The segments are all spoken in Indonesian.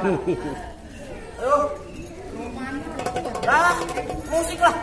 Ayo. Lah, musik lah.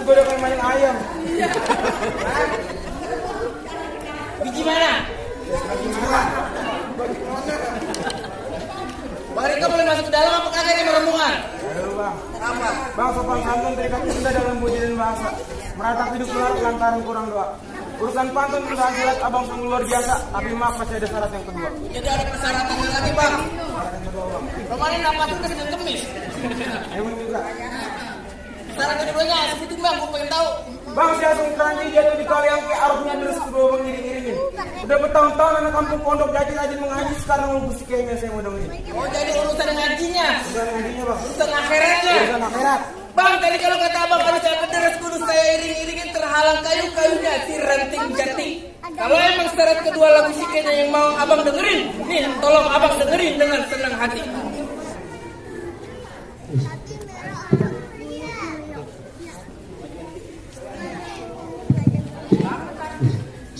Gue udah main ayam. Biji mana? Bang Rika boleh masuk ke dalam apa kagak nih rombongan? Ayo bang. Apa? Bang sopan santun terikat cinta dalam budi dan bahasa. Meratap hidup melalui lantaran kurang doa. Urusan pantun udah silat abang sungguh luar biasa. Tapi maaf masih ada syarat yang kedua. Jadi ada persyaratan lagi bang. Syarat yang kedua bang. Kemarin apa tuh kesini kemis? Emang juga. Syarat keduanya sebutin bang, gue pengen tahu. Bang si Asung Keranji jatuh di kali yang ke arusnya terus kedua bang ngiring-ngiringin. Udah bertahun-tahun anak kampung pondok jadi rajin mengaji, sekarang lu musik kayaknya saya mau dengerin. Oh jadi urusan ngajinya? Urusan ngajinya bang. Urusan akhiratnya? Urusan akhirat. Bang tadi kalau kata abang kalau saya berderet kudu saya iring-iringin terhalang kayu-kayunya si ranting jati. Kalau emang syarat kedua lagu sikenya yang mau abang dengerin, nih tolong abang dengerin dengan senang hati.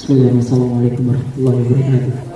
Bismillahirrahmanirrahim. Assalamualaikum warahmatullahi wabarakatuh.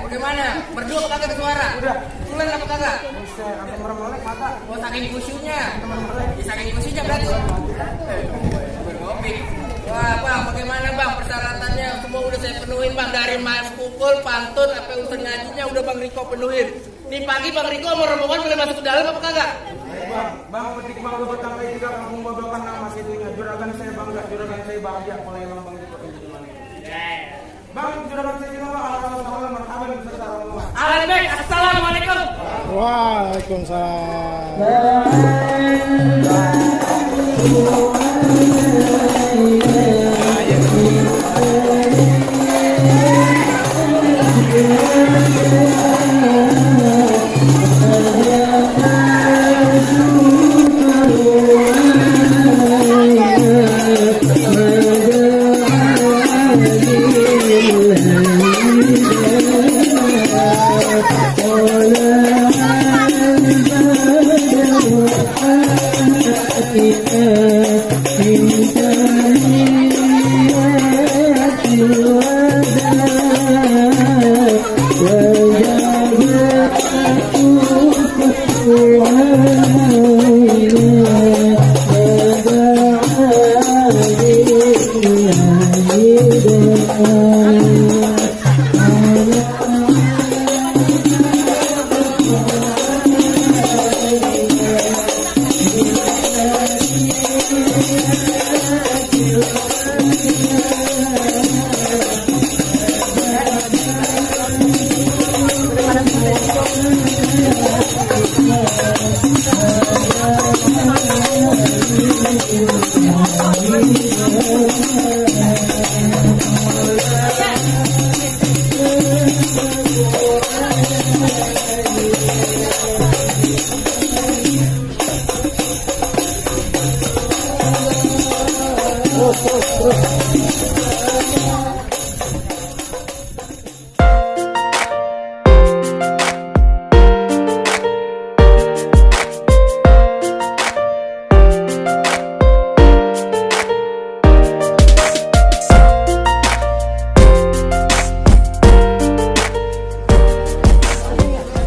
Bagaimana? Berdua apa kagak suara? Udah. Tulen apa kagak? Bisa, sampai merem-merem mata. Oh, saking kusyunya. Saking kusyunya berarti. Berkopi. Wah bang, bagaimana bang persyaratannya? Semua udah saya penuhin bang, dari mas pukul, pantun, apa urusan ngajinya udah bang Riko penuhin. Nih pagi bang Riko mau rombongan boleh masuk ke dalam apa kagak? Bang petik bang dapat sampai 3 kampung babakan nama situnya. Juragan saya bangga, juragan saya bahagia kalau emang bang Riko ini gimana? Bang, juragan saya juga bang, alhamdulillah, marhaban beserta rombongan. Alhamdulillah, assalamualaikum. Waalaikumsalam.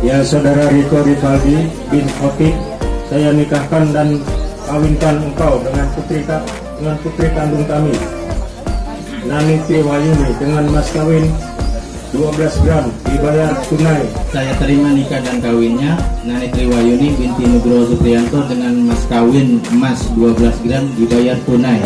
Ya saudara Riko Rivaldi bin Khotib, saya nikahkan dan kawinkan engkau dengan putri kandung kami, Nani Triwayuni, dengan mas kawin 12 gram dibayar tunai. Saya terima nikah dan kawinnya Nani Triwayuni binti Nugroho Supriyanto dengan mas kawin emas 12 gram dibayar tunai.